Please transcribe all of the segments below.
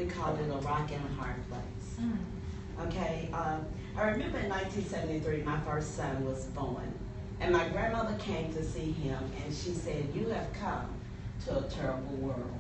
we called it a rock and a hard place. Okay, I remember in 1973, my first son was born, and my grandmother came to see him, and she said, "You have come to a terrible world."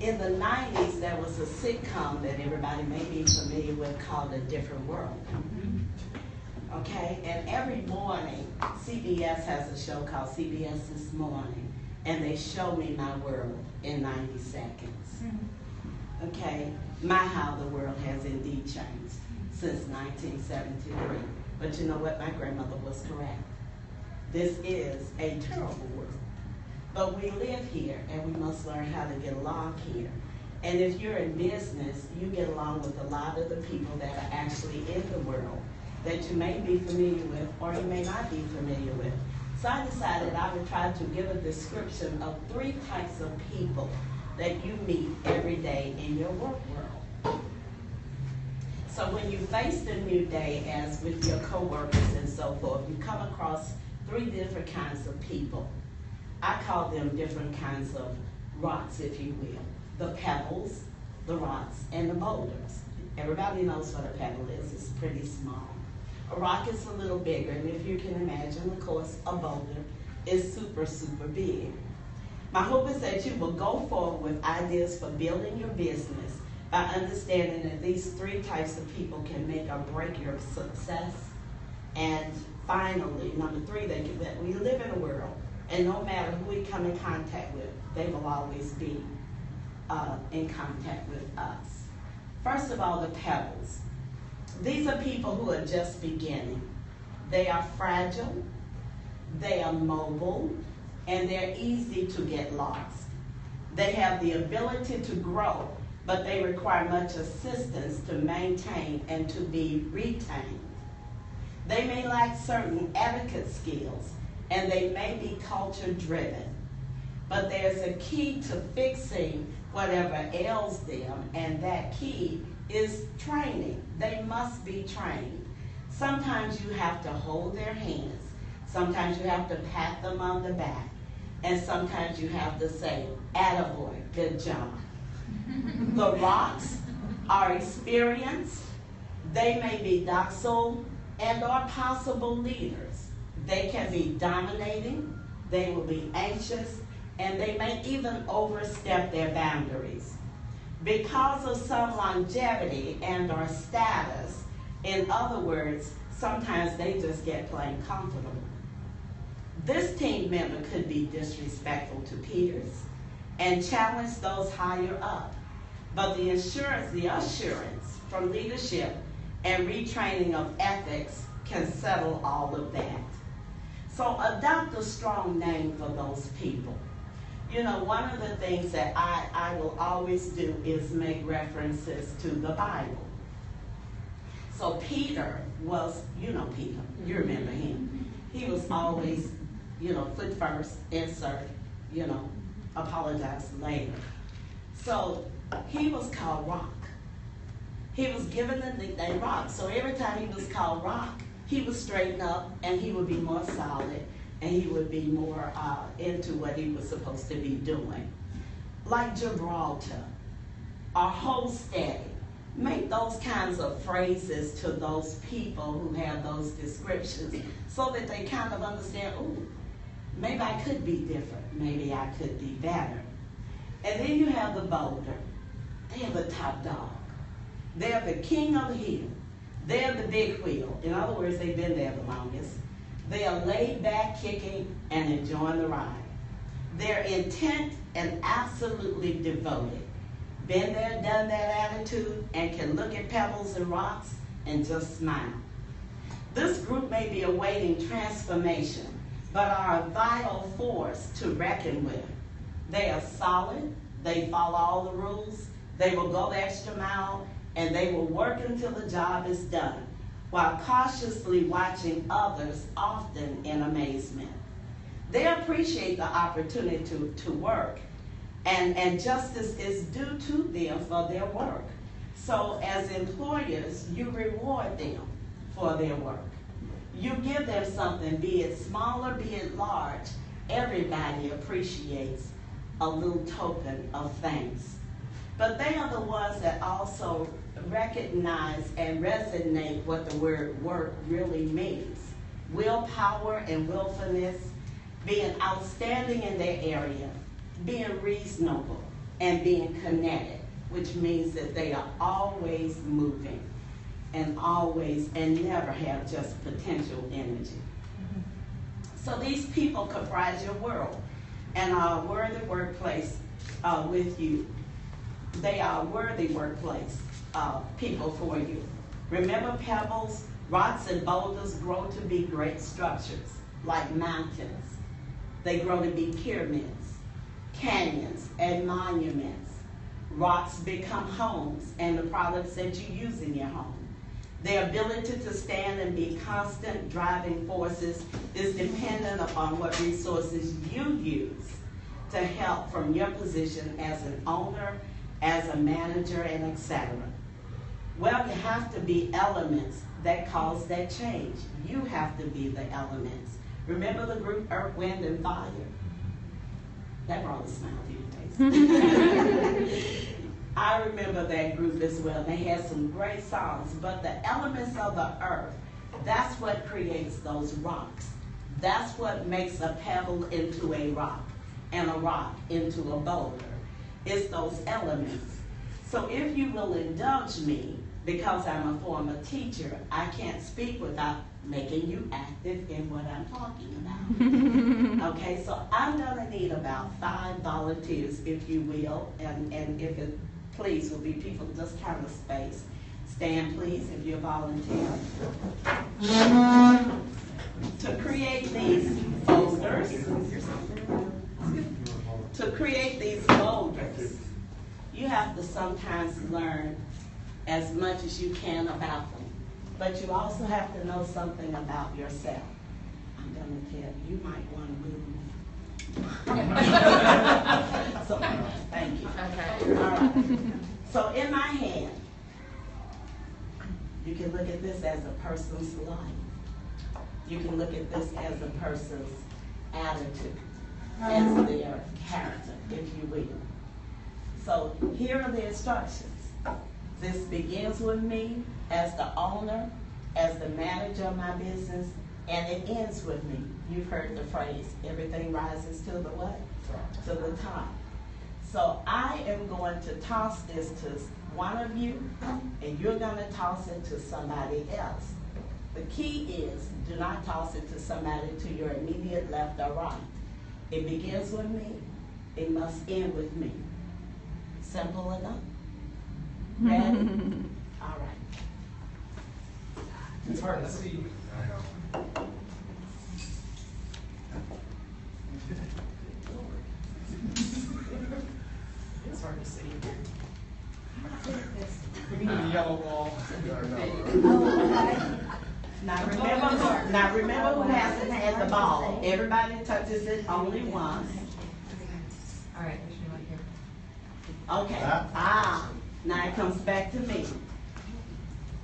In the 90s, there was a sitcom that everybody may be familiar with called A Different World. Okay, and every morning, CBS has a show called CBS This Morning, and they show me my world in 90 seconds. Okay, how the world has indeed changed since 1973. But you know what? My grandmother was correct. This is a terrible world. But we live here, and we must learn how to get along here. And if you're in business, you get along with a lot of the people that are actually in the world that you may be familiar with or you may not be familiar with. So I decided I would try to give a description of 3 types of people that you meet every day in your work world. So when you face the new day, as with your coworkers and so forth, you come across 3 different kinds of people. I call them different kinds of rocks, if you will. The pebbles, the rocks, and the boulders. Everybody knows what a pebble is. It's pretty small. A rock is a little bigger, and if you can imagine, of course, a boulder is super, super big. My hope is that you will go forward with ideas for building your business by understanding that these 3 types of people can make or break your success. And finally, number 3, that we live in a world, and no matter who we come in contact with, they will always be in contact with us. First of all, the pebbles. These are people who are just beginning. They are fragile, they are mobile, and they're easy to get lost. They have the ability to grow, but they require much assistance to maintain and to be retained. They may lack certain etiquette skills, and they may be culture-driven. But there's a key to fixing whatever ails them, and that key is training. They must be trained. Sometimes you have to hold their hands. Sometimes you have to pat them on the back. And sometimes you have to say, "Attaboy, good job." The rocks are experienced. They may be docile and are possible leaders. They can be dominating, they will be anxious, and they may even overstep their boundaries. Because of some longevity and or status, in other words, sometimes they just get plain comfortable. This team member could be disrespectful to peers and challenge those higher up. But the assurance from leadership and retraining of ethics can settle all of that. So adopt a strong name for those people. You know, one of the things that I will always do is make references to the Bible. So Peter was, you know Peter, you remember him. He was always, foot first, insert, apologize later. So he was called Rock. He was given the nickname Rock. So every time he was called Rock, he would straighten up and he would be more solid and he would be more into what he was supposed to be doing. Like Gibraltar or hold steady. Make those kinds of phrases to those people who have those descriptions so that they kind of understand, ooh, maybe I could be different. Maybe I could be better. And then you have the boulder. They are the top dog. They're the king of the hill. They're the big wheel. In other words, they've been there the longest. They are laid back, kicking, and enjoying the ride. They're intent and absolutely devoted. Been there, done that attitude, and can look at pebbles and rocks and just smile. This group may be awaiting transformation, but are a vital force to reckon with. They are solid, they follow all the rules, they will go the extra mile, and they will work until the job is done, while cautiously watching others, often in amazement. They appreciate the opportunity to work, and justice is due to them for their work. So as employers, you reward them for their work. You give them something, be it small or be it large. Everybody appreciates a little token of thanks. But they are the ones that also recognize and resonate what the word work really means. Willpower and willfulness, being outstanding in their area, being reasonable, and being kinetic, which means that they are always moving and never have just potential energy. So these people comprise your world and are a worthy workplace with you. They are a worthy workplace people for you. Remember, pebbles, rocks, and boulders grow to be great structures, like mountains. They grow to be pyramids, canyons, and monuments. Rocks become homes and the products that you use in your home. Their ability to stand and be constant driving forces is dependent upon what resources you use to help from your position as an owner, as a manager, and etc. Well, there have to be elements that cause that change. You have to be the elements. Remember the group Earth, Wind, and Fire? That brought a smile to your face. I remember that group as well. They had some great songs, but the elements of the earth, that's what creates those rocks. That's what makes a pebble into a rock and a rock into a boulder. It's those elements. So if you will indulge me, because I'm a former teacher, I can't speak without making you active in what I'm talking about. Okay, so I'm gonna need about 5 volunteers, if you will, and if it please will be people just kind of space. Stand please if you're volunteering. To create these boulders, you have to sometimes learn as much as you can about them. But you also have to know something about yourself. I'm going to tell you, you might want to move. So, thank you. Okay. All right. So in my hand, you can look at this as a person's life. You can look at this as a person's attitude, as their character, if you will. So here are the instructions. This begins with me as the owner, as the manager of my business, and it ends with me. You've heard the phrase, everything rises to the what? To the top. So I am going to toss this to one of you, and you're going to toss it to somebody else. The key is, do not toss it to somebody to your immediate left or right. It begins with me. It must end with me. Simple enough. Ready? All right. It's hard to see. It's hard to see. We need a yellow wall. Now remember who hasn't had the ball. Everybody touches it only once. All right, okay. Now it comes back to me.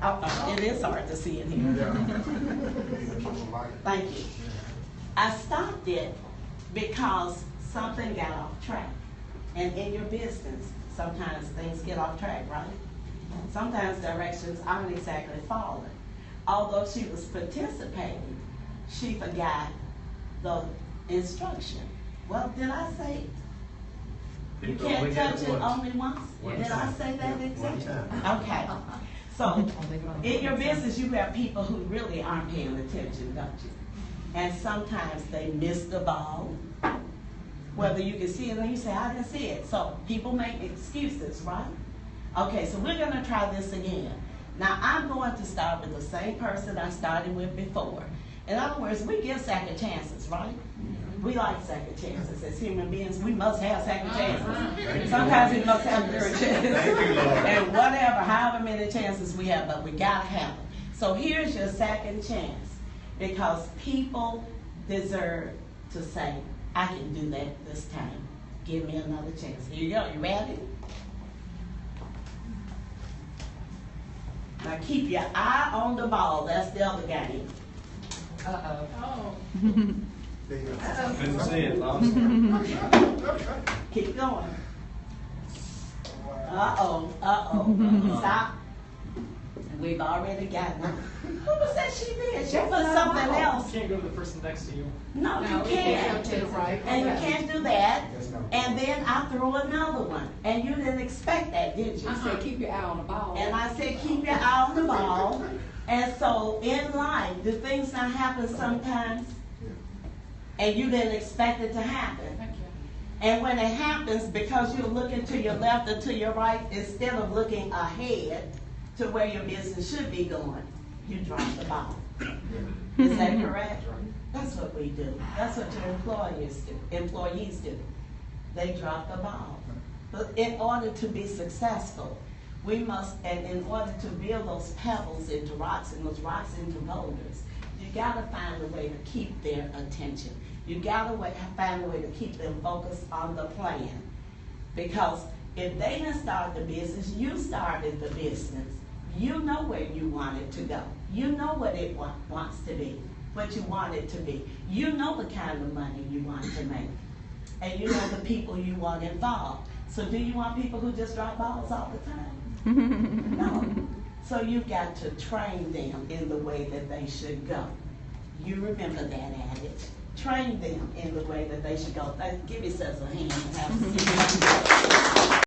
Oh, it is hard to see in here. Thank you. I stopped it because something got off track. And in your business, sometimes things get off track, right? Sometimes directions aren't exactly followed. Although she was participating, she forgot the instruction. Well, did I say you can't touch it only once? Did I say that exactly? Okay. So, in your business, you have people who really aren't paying attention, don't you? And sometimes they miss the ball. Whether you can see it or you say, I didn't see it. So, people make excuses, right? Okay, so we're going to try this again. Now, I'm going to start with the same person I started with before. In other words, we give second chances, right? We like second chances. As human beings, we must have second chances. Sometimes we must have third chances. And whatever, however many chances we have, but we got to have them. So here's your second chance. Because people deserve to say, I can do that this time. Give me another chance. Here you go. You ready? Now keep your eye on the ball. That's the other game. Uh-oh. Oh. Couldn't see it, Bob. Keep going. Stop. We've already gotten her. What was that she did? She put something You else. can't go to the person next to you. No, you No, you can't. can't. To the right. And you can't do that. Yes, no. And then I threw another one. And you didn't expect that, did you? I said, keep your eye on the ball. And I said, keep your eye on the ball. And so in life, do things not happen sometimes? And you didn't expect it to happen. Thank you. And when it happens, because you're looking to your left or to your right, instead of looking ahead to where your business should be going, you drop the ball. Is that correct? That's what we do. That's what your employees do. They drop the ball. But in order to be successful, we must, and in order to build those pebbles into rocks and those rocks into boulders, you gotta find a way to keep their attention. You gotta find a way to keep them focused on the plan. Because if they didn't start the business, you started the business. You know where you want it to go. You know what it wants to be, what you want it to be. You know the kind of money you want to make. And you know the people you want involved. So do you want people who just drop balls all the time? No. So you've got to train them in the way that they should go. You remember that adage. Train them in the way that they should go. Give yourselves a hand and have a seat.